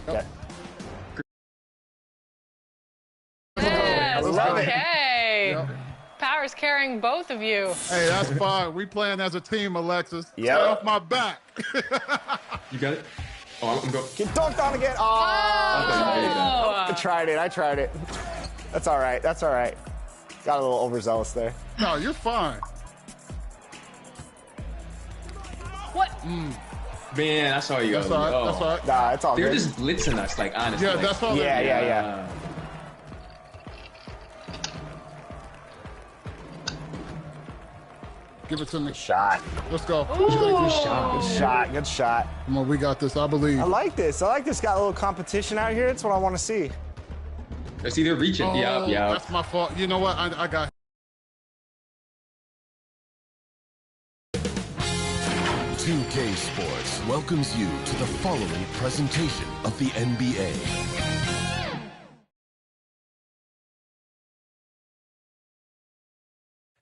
Okay. Yes, okay. Yep. Power's carrying both of you. Hey, that's fine. We playing as a team, Alexis. Yep. Stay off my back. You got it? Oh, I'm going. Get dunked on again. Oh, I tried it. I tried it. That's all right. That's all right. Got a little overzealous there. No, you're fine. What? Man, I saw you. That's all right. That's all right. Nah, it's all They're good. just blitzing us, like, honestly. Yeah, like, that's all. Yeah. Give it to me. Shot. Let's go. Good shot. Good shot. Good shot. Come on, we got this. I believe. I like this. I like this. Got a little competition out here. That's what I want to see. I see they're reaching. Oh, Yeah. That's my fault. You know what? I got. 2K Sports welcomes you to the following presentation of the NBA.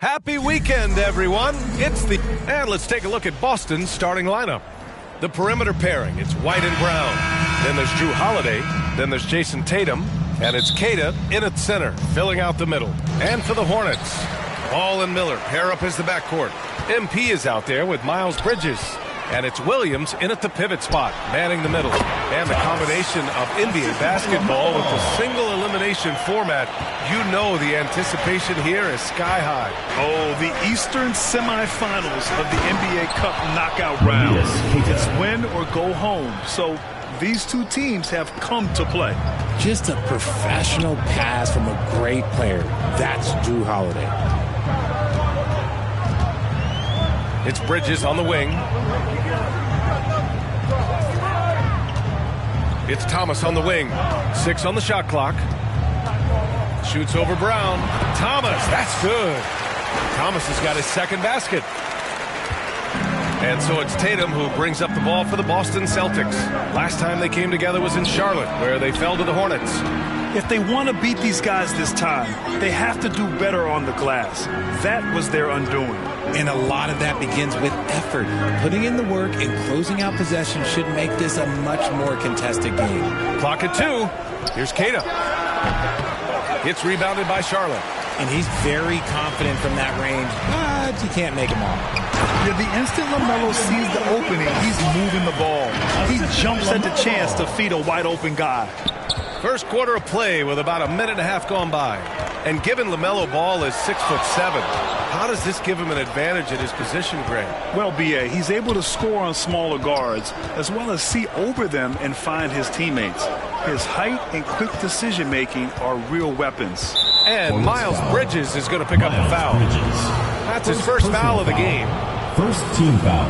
Happy weekend, everyone. And let's take a look at Boston's starting lineup. The perimeter pairing, it's White and Brown. Then there's Drew Holiday. Then there's Jason Tatum. And it's Keita in at center, filling out the middle. And for the Hornets, Ball and Miller pair up as the backcourt. MP is out there with Miles Bridges. And it's Williams in at the pivot spot, manning the middle. And the combination of NBA basketball with the single elimination format, you know the anticipation here is sky high. Oh, the Eastern semifinals of the NBA Cup knockout round. It's win or go home. So these two teams have come to play. Just a professional pass from a great player. That's Drew Holiday. It's Bridges on the wing. It's Thomas on the wing. 6 on the shot clock. Shoots over Brown. Thomas, that's good. Thomas has got his second basket. And so it's Tatum who brings up the ball for the Boston Celtics. Last time they came together was in Charlotte, where they fell to the Hornets. If they want to beat these guys this time, they have to do better on the glass. That was their undoing. And a lot of that begins with effort. Putting in the work and closing out possession should make this a much more contested game. Clock at 2. Here's Keita. It's rebounded by Charlotte. And he's very confident from that range, but you can't make him all. Yeah, the instant LaMelo sees the opening, he's moving the ball. He jumps at the chance to feed a wide-open guy. First quarter of play with about a minute and a half gone by. And given LaMelo Ball is 6'7", how does this give him an advantage at his position, Greg? Well, B.A., he's able to score on smaller guards, as well as see over them and find his teammates. His height and quick decision-making are real weapons. And Miles Bridges is going to pick up the foul. That's his first foul of the game. First team foul.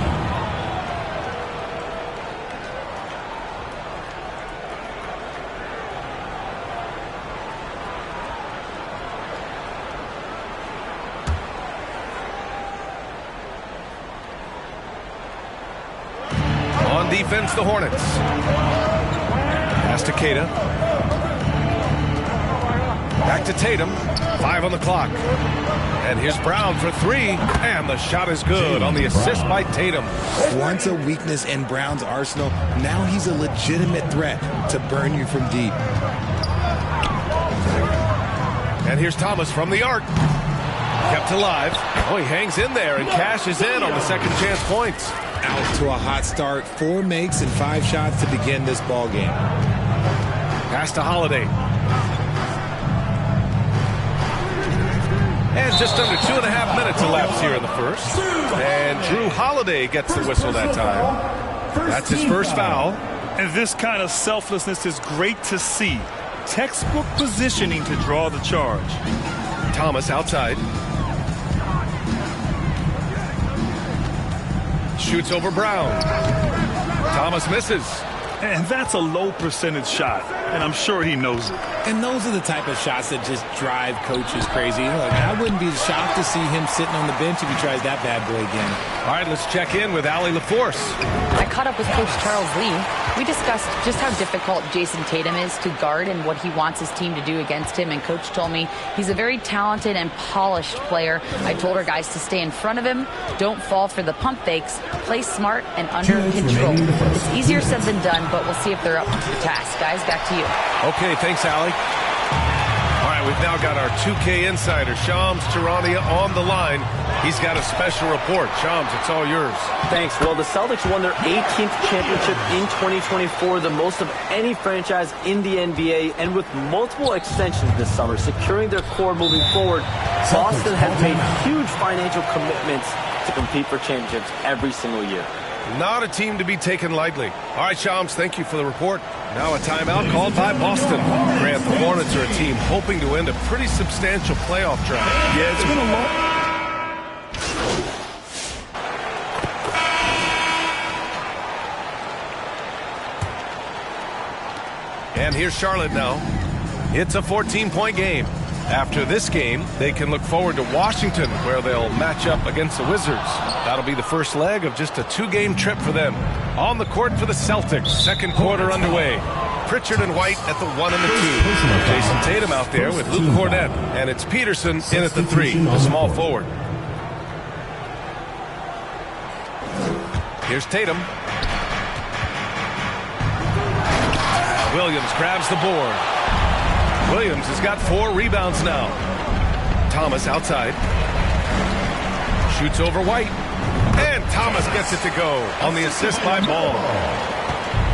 On defense, the Hornets. Pass to Keita. Back to Tatum. 5 on the clock. And here's Brown for 3. And the shot is good on the assist by Tatum. Once a weakness in Brown's arsenal, now he's a legitimate threat to burn you from deep. And here's Thomas from the arc. Kept alive. Oh, he hangs in there and cashes in on the second chance points. Out to a hot start. 4 makes and 5 shots to begin this ball game. Pass to Holiday. And just under 2.5 minutes elapsed here in the first. And Drew Holiday gets the whistle that time. That's his first foul. And this kind of selflessness is great to see. Textbook positioning to draw the charge. Thomas outside. Shoots over Brown. Thomas misses. And that's a low percentage shot, and I'm sure he knows it. And those are the type of shots that just drive coaches crazy. Look, I wouldn't be shocked to see him sitting on the bench if he tries that bad boy again. All right, let's check in with Allie LaForce. I I caught up with Coach Charles Lee. We discussed just how difficult Jason Tatum is to guard and what he wants his team to do against him. And Coach told me he's a very talented and polished player. I told our guys to stay in front of him, don't fall for the pump fakes, play smart and under control. It's easier said than done, but we'll see if they're up to the task. Guys, back to you. Okay, thanks, Allie. All right, we've now got our 2K insider, Shams Charania, on the line. He's got a special report. Shams, it's all yours. Thanks. Well, the Celtics won their 18th championship in 2024, the most of any franchise in the NBA, and with multiple extensions this summer, securing their core moving forward. Boston has made huge financial commitments to compete for championships every single year. Not a team to be taken lightly. All right, Shams, thank you for the report. Now a timeout called by Boston. Grant, the Hornets are a team hoping to end a pretty substantial playoff drive. Yeah, it's been a long... And here's Charlotte now. It's a 14-point game. After this game, they can look forward to Washington, where they'll match up against the Wizards. That'll be the first leg of just a 2-game trip for them. On the court for the Celtics, second quarter underway. Pritchard and White at the 1 and the 2. Jason Tatum out there with Luke Cornett. And it's Peterson in at the 3, the small forward. Here's Tatum. Williams grabs the board. Williams has got 4 rebounds now. Thomas outside. Shoots over White. And Thomas gets it to go on the assist by Ball.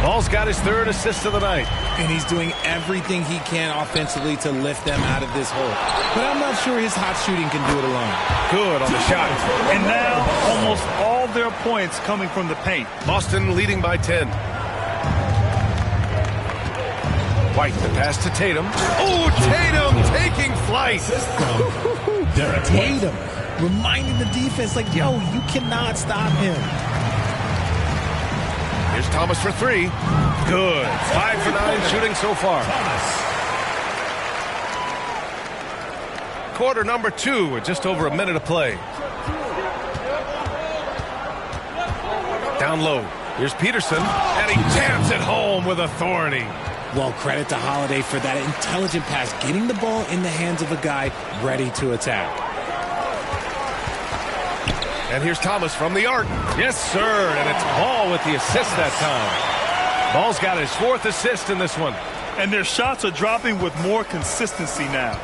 Ball's got his 3rd assist of the night. And he's doing everything he can offensively to lift them out of this hole. But I'm not sure his hot shooting can do it alone. Good on the shot. And now almost all their points coming from the paint. Boston leading by 10. White, the pass to Tatum. Oh, Tatum taking flight. Tatum reminding the defense, like, yo, you cannot stop him. Here's Thomas for 3. Good. 5 for 9 shooting so far. Quarter number 2 with just over a minute of play. Down low. Here's Peterson, and he jams it home with authority. Well, credit to Holiday for that intelligent pass, getting the ball in the hands of a guy ready to attack. And here's Thomas from the arc. Yes, sir, and it's Ball with the assist that time. Ball's got his 4th assist in this one. And their shots are dropping with more consistency now.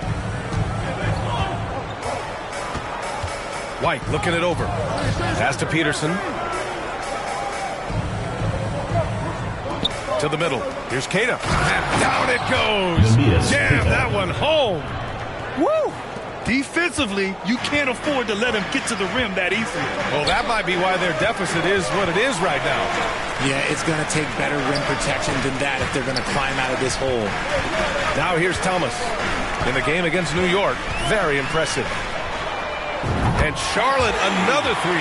White looking it over. Pass to Peterson. To the middle. Here's Kata. And down it goes. Jam that one home. Woo! Defensively, you can't afford to let him get to the rim that easily. Well, that might be why their deficit is what it is right now. Yeah, it's going to take better rim protection than that if they're going to climb out of this hole. Now here's Thomas. In the game against New York, very impressive. And Charlotte, another 3.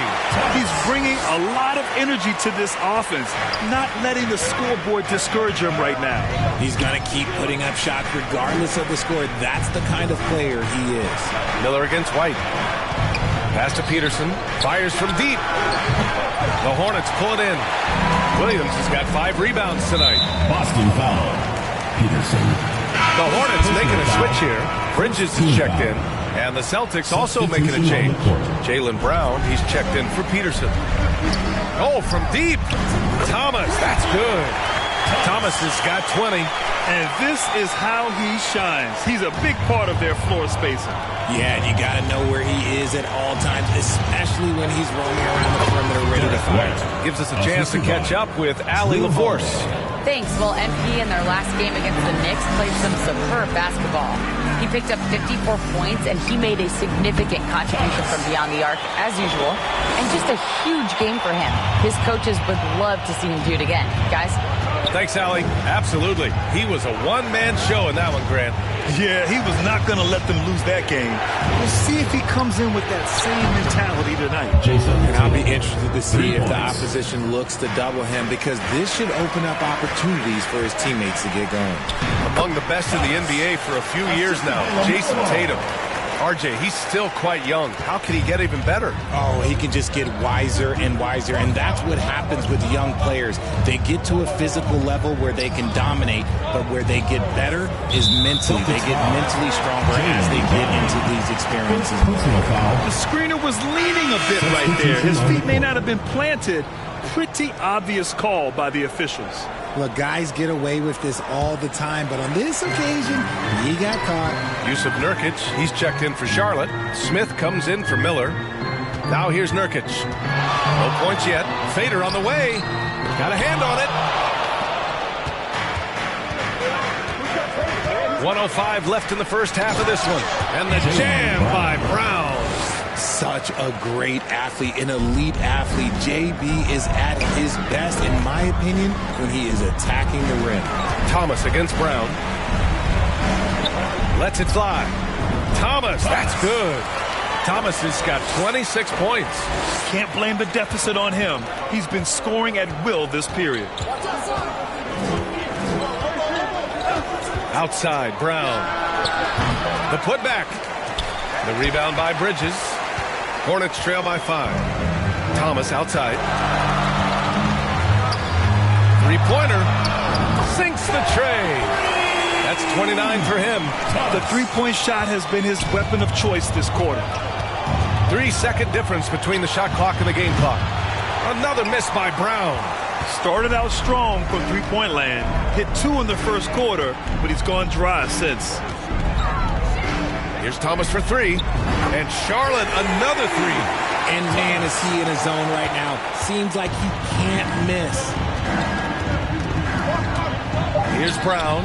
He's bringing a lot of energy to this offense, not letting the scoreboard discourage him right now. He's going to keep putting up shots regardless of the score. That's the kind of player he is. Miller against White. Pass to Peterson. Fires from deep. The Hornets pull it in. Williams has got 5 rebounds tonight. Boston foul. Peterson. The Hornets making a switch here. Bridges is checked in. And the Celtics also making a change. Jaylen Brown, he's checked in for Peterson. Oh, from deep. Thomas, that's good. Thomas has got 20. And this is how he shines. He's a big part of their floor spacing. Yeah, and you got to know where he is at all times, especially when he's roaming around the perimeter ready to fire. Gives us a chance to catch up with Allie LaForce. Thanks. Well, MP in their last game against the Knicks played some superb basketball. He picked up 54 points, and he made a significant contribution from beyond the arc, as usual. And just a huge game for him. His coaches would love to see him do it again. Guys? Thanks, Allie. Absolutely. He was a one-man show in that one, Grant. Yeah, he was not going to let them lose that game. We'll see if he comes in with that same mentality tonight. And I'll be interested to see if the opposition looks to double him, because this should open up opportunities for his teammates to get going. Among the best in the NBA for a few years now, Jason Tatum. RJ, he's still quite young. How can he get even better? Oh, he can just get wiser and wiser, and that's what happens with young players. They get to a physical level where they can dominate, but where they get better is mentally. They get mentally stronger as they get into these experiences. The screener was leaning a bit right there. His feet may not have been planted. Pretty obvious call by the officials. Look, guys get away with this all the time, but on this occasion, he got caught. Yusuf Nurkic, he's checked in for Charlotte. Smith comes in for Miller. Now here's Nurkic. No points yet. Fader on the way. Got a hand on it. 1:05 left in the first half of this one. And the jam by Brown. Such a great athlete, an elite athlete. JB is at his best, in my opinion, when he is attacking the rim. Thomas against Brown. Lets it fly. Thomas, that's good. Thomas has got 26 points. Can't blame the deficit on him. He's been scoring at will this period. Outside, Brown. The putback. The rebound by Bridges. Hornets trail by 5. Thomas outside. Three-pointer. Sinks the tray. That's 29 for him. The three-point shot has been his weapon of choice this quarter. 3-second difference between the shot clock and the game clock. Another miss by Brown. Started out strong from three-point land. Hit 2 in the first quarter, but he's gone dry since. Here's Thomas for 3. And Charlotte, another 3. And man, is he in a zone right now. Seems like he can't miss. Here's Brown.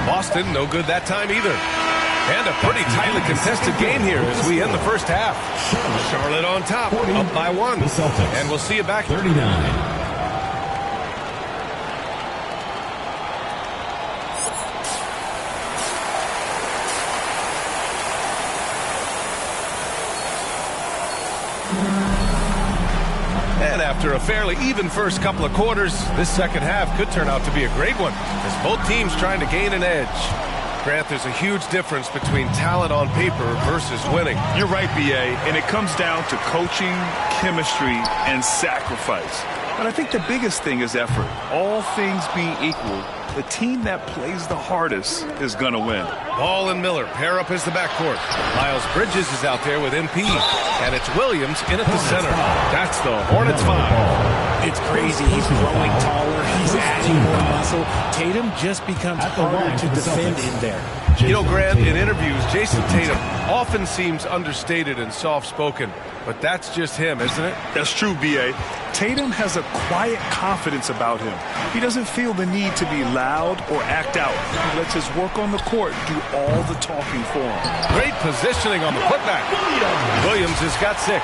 Boston, no good that time either. And a pretty tightly contested game here as we end the first half. Charlotte on top, up by 1. And we'll see you back. 39. And after a fairly even first couple of quarters, this second half could turn out to be a great one as both teams trying to gain an edge. Grant, there's a huge difference between talent on paper versus winning. You're right, B.A., and it comes down to coaching, chemistry, and sacrifice. But I think the biggest thing is effort. All things being equal, the team that plays the hardest is going to win. Ball and Miller pair up as the backcourt. Miles Bridges is out there with MP. And it's Williams in at the center. That's the Hornets 5. It's crazy. He's growing taller. He's adding more muscle. Tatum just becomes harder to defend in there. You know, Grant, in interviews, Jason Tatum often seems understated and soft-spoken. But that's just him, isn't it? That's true, B.A. Tatum has a quiet confidence about him. He doesn't feel the need to be loud or act out. He lets his work on the court do all the talking for him. Great positioning on the putback. Williams has got 6.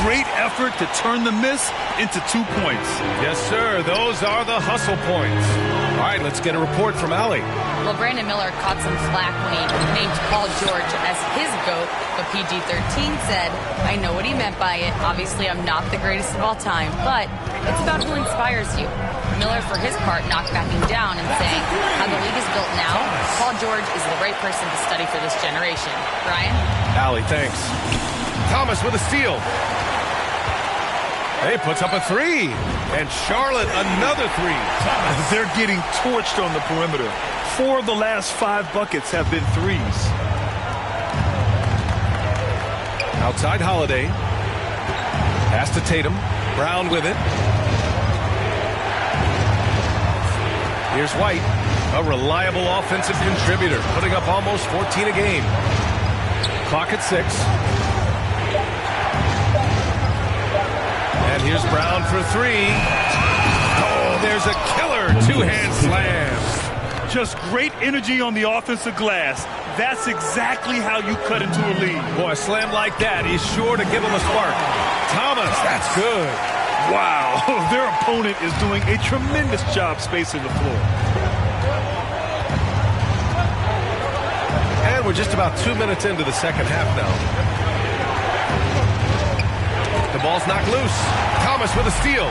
Great effort to turn the miss into 2 points. Yes, sir. Those are the hustle points. All right, let's get a report from Allie. Well, Brandon Miller caught some flack when he named Paul George as his GOAT, but PG-13 said, I know what he meant by it. Obviously, I'm not the greatest of all time, but it's about who inspires you. Miller, for his part, knockbacking down and saying, how the league is built now, Paul George is the right person to study for this generation. Ryan? Allie, thanks. Thomas with a steal. He puts up a 3. And Charlotte, another 3. They're getting torched on the perimeter. 4 of the last 5 buckets have been 3s. Outside Holiday. Pass to Tatum. Brown with it. Here's White, a reliable offensive contributor, putting up almost 14 a game. Clock at 6. And here's Brown for 3. Oh, there's a killer 2-hand slam. Just great energy on the offensive glass. That's exactly how you cut into a lead. Boy, a slam like that is sure to give him a spark. Thomas, that's good. Wow, their opponent is doing a tremendous job spacing the floor. And we're just about 2 minutes into the second half now. The ball's knocked loose. Thomas with a steal.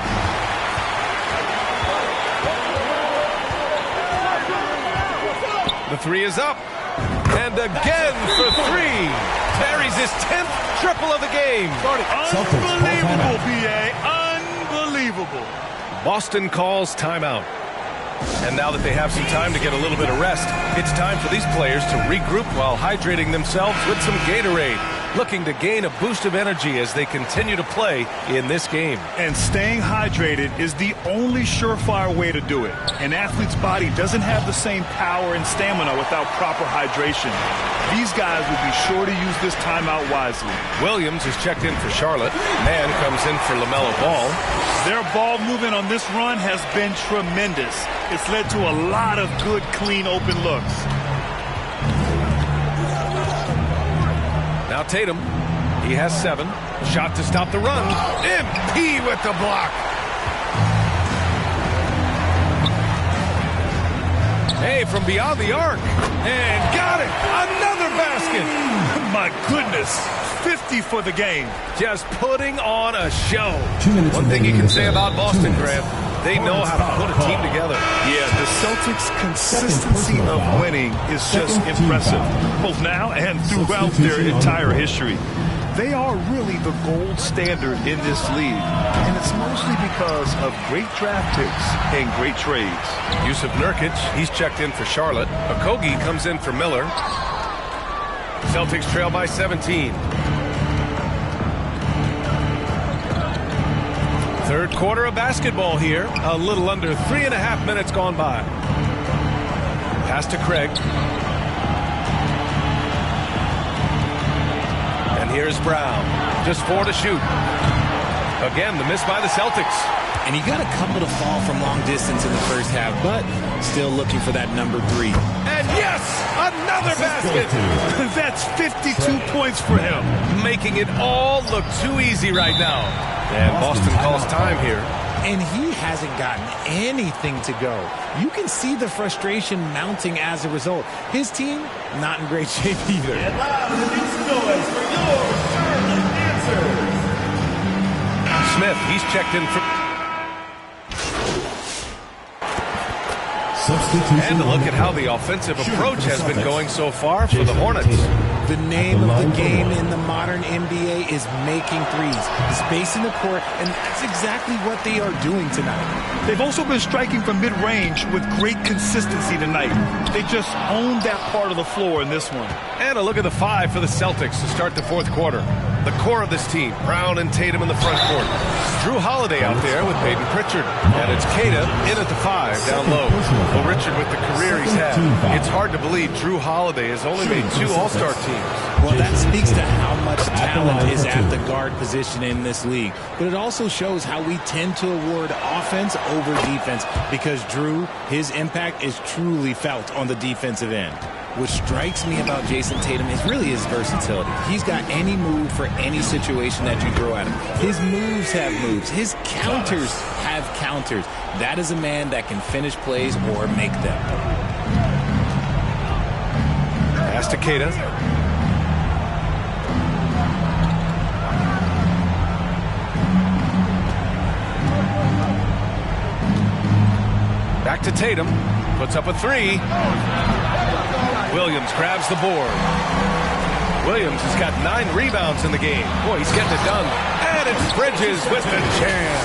The 3 is up. And And again for 3. Buries his 10th triple of the game. Unbelievable, B.A. Unbelievable. Boston calls timeout. And now that they have some time to get a little bit of rest, it's time for these players to regroup while hydrating themselves with some Gatorade, looking to gain a boost of energy as they continue to play in this game. And staying hydrated is the only surefire way to do it. An athlete's body doesn't have the same power and stamina without proper hydration. These guys will be sure to use this timeout wisely. Williams is checked in for Charlotte. Mann comes in for LaMelo Ball. Their ball movement on this run has been tremendous. It's led to a lot of good, clean, open looks. Now Tatum, he has 7. Shot to stop the run. MP with the block. Hey, from beyond the arc. And got it. Another basket. My goodness. 50 for the game. Just putting on a show. One thing you can say about Boston, Grant, they know how to put a team together. Yeah, the Celtics' consistency of winning is just impressive, both now and throughout their entire history. They are really the gold standard in this league, and it's mostly because of great draft picks and great trades. Yusuf Nurkic, he's checked in for Charlotte. Okogie comes in for Miller. Celtics trail by 17. Third quarter of basketball here. A little under 3.5 minutes gone by. Pass to Craig. And here's Brown. Just 4 to shoot. Again, the miss by the Celtics. And he got a couple to fall from long distance in the first half, but still looking for that number 3. And yes, another basket. That's 52 points for him. Making it all look too easy right now. And Boston calls time here. And he hasn't gotten anything to go. You can see the frustration mounting as a result. His team, not in great shape either. And loud produce noise for your Charlotte dancers. Smith, he's checked in for... And look at how the offensive approach has been going so far for the Hornets. The name of the game in the modern NBA is making threes, spacing the court, and that's exactly what they are doing tonight. They've also been striking from mid-range with great consistency tonight. They just owned that part of the floor in this one. And a look at the 5 for the Celtics to start the fourth quarter. The core of this team, Brown and Tatum in the front court. Drew Holiday out there with Peyton Pritchard. And it's Queta in at the 5 down low. Well, Richard, with the career he's had, it's hard to believe Drew Holiday has only made 2 All-Star teams. Well, that speaks to how much talent is at the guard position in this league. But it also shows how we tend to award offense over defense because Drew, his impact is truly felt on the defensive end. What strikes me about Jason Tatum is really his versatility. He's got any move for any situation that you throw at him. His moves have moves. His counters have counters. That is a man that can finish plays or make them. Pass to Queta. Back to Tatum. Puts up a 3. Williams grabs the board. Williams has got 9 rebounds in the game. Boy, he's getting it done. And it's Bridges with the jam.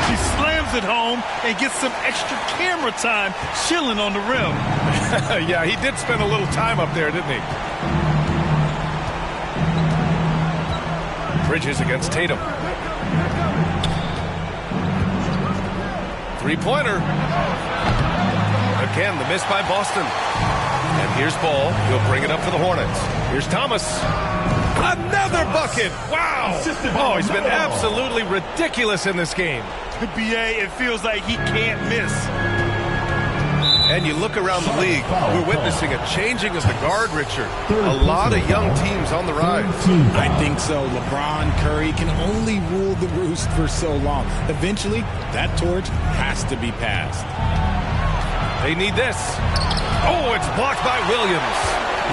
He slams it home and gets some extra camera time chilling on the rim. Yeah, he did spend a little time up there, didn't he? Bridges against Tatum. 3-pointer. Again, the miss by Boston. And here's Ball. He'll bring it up for the Hornets. Here's Thomas. Another bucket. Wow. Oh, he's been absolutely ridiculous in this game. BA, it feels like he can't miss. And you look around the league, we're witnessing a changing of the guard, Richard. A lot of young teams on the rise. I think so. LeBron, Curry can only rule the roost for so long. Eventually, that torch has to be passed. They need this. Oh, it's blocked by Williams.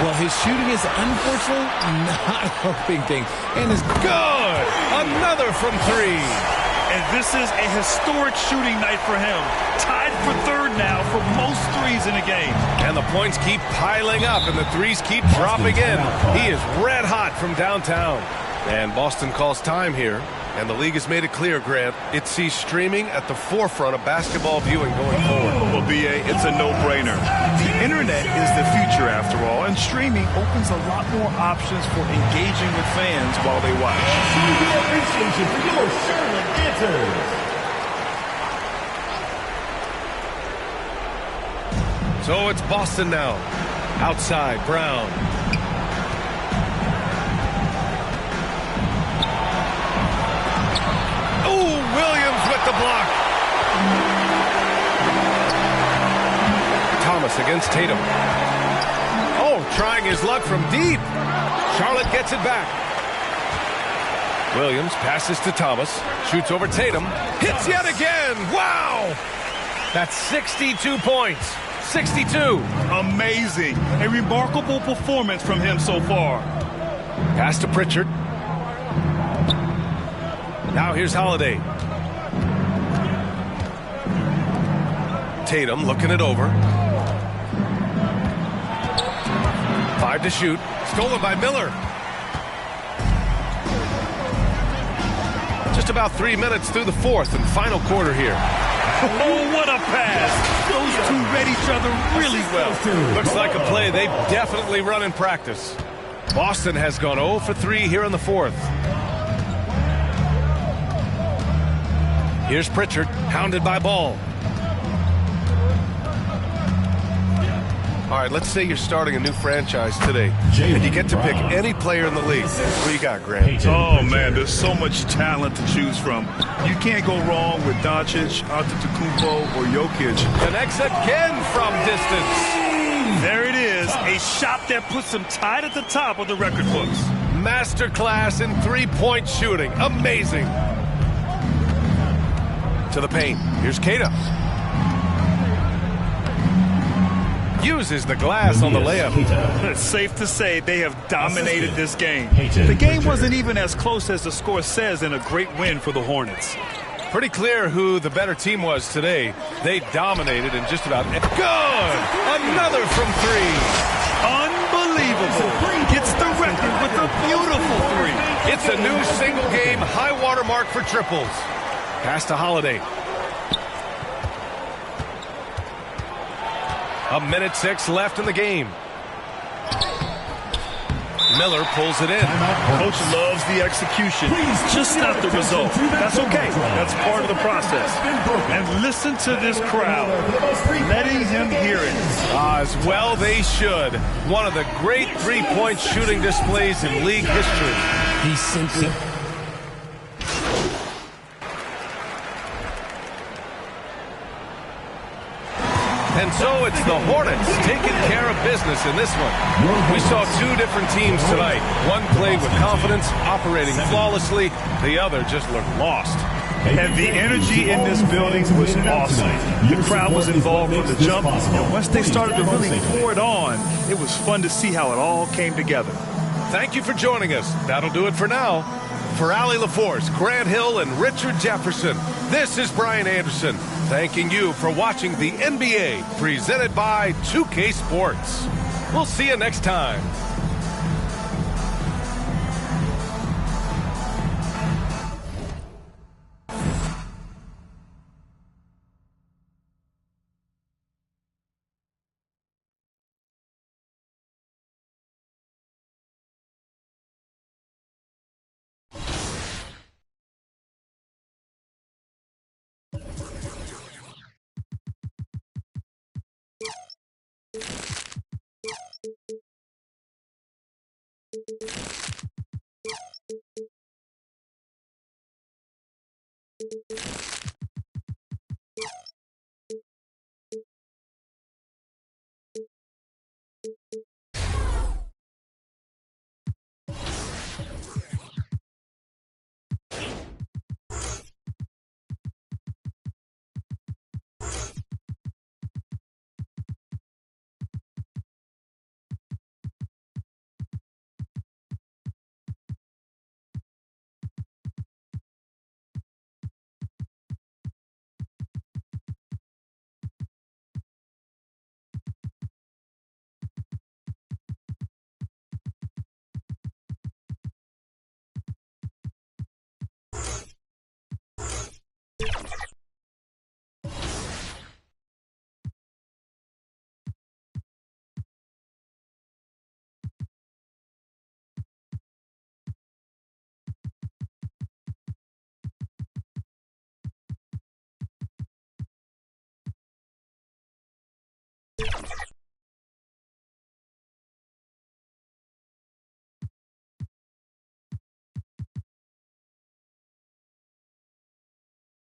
Well, his shooting is unfortunately not helping things. And is good. Another from 3. And this is a historic shooting night for him. Tied for third now for most threes in the game. And the points keep piling up, and the threes keep dropping in. He is red hot from downtown. And Boston calls time here. And the league has made it clear, Grant, it sees streaming at the forefront of basketball viewing going forward. Well, B.A., it's a no-brainer. The internet is the future, after all, and streaming opens a lot more options for engaging with fans while they watch. Appreciation for your Charlotte Panthers. So it's Boston now. Outside, Brown. Williams with the block. Thomas against Tatum. Oh, trying his luck from deep. Charlotte gets it back. Williams passes to Thomas. Shoots over Tatum. Hits yet again. Wow! That's 62 points. 62. Amazing. A remarkable performance from him so far. Pass to Pritchard. Now here's Holiday. Tatum looking it over. 5 to shoot. Stolen by Miller. Just about 3 minutes through the fourth and final quarter here. Oh, what a pass. Those two read each other really well. Looks like a play they've definitely run in practice. Boston has gone 0 for 3 here in the fourth. Here's Pritchard, hounded by Ball. All right, let's say you're starting a new franchise today, and you get to pick any player in the league. What do you got, Grant? Oh, man, there's so much talent to choose from. You can't go wrong with Doncic, Antetokounmpo, or Jokic. Connects again from distance. There it is, a shot that puts him tied at the top of the record books. Masterclass in three-point shooting. Amazing. To the paint. Here's Keita. Uses the glass on the layup. It's safe to say they have dominated this game. The game wasn't even as close as the score says, in a great win for the Hornets. Pretty clear who the better team was today. They dominated in just about... Good! Another from three. Unbelievable. Gets the record with a beautiful three. It's a new single-game high-water mark for triples. Pass to Holiday. A minute 6 left in the game. Miller pulls it in. Coach loves the execution, just not the result. That's okay. That's part of the process. And listen to this crowd, letting him hear it. As well they should. One of the great three-point shooting displays in league history. He simply... And so it's the Hornets taking care of business in this one. We saw two different teams tonight. One played with confidence, operating flawlessly. The other just looked lost. And the energy in this building was awesome. The crowd was involved from the jump. And once they started to really pour it on, it was fun to see how it all came together. Thank you for joining us. That'll do it for now. For Allie LaForce, Grant Hill, and Richard Jefferson, this is Brian Anderson, thanking you for watching the NBA, presented by 2K Sports. We'll see you next time.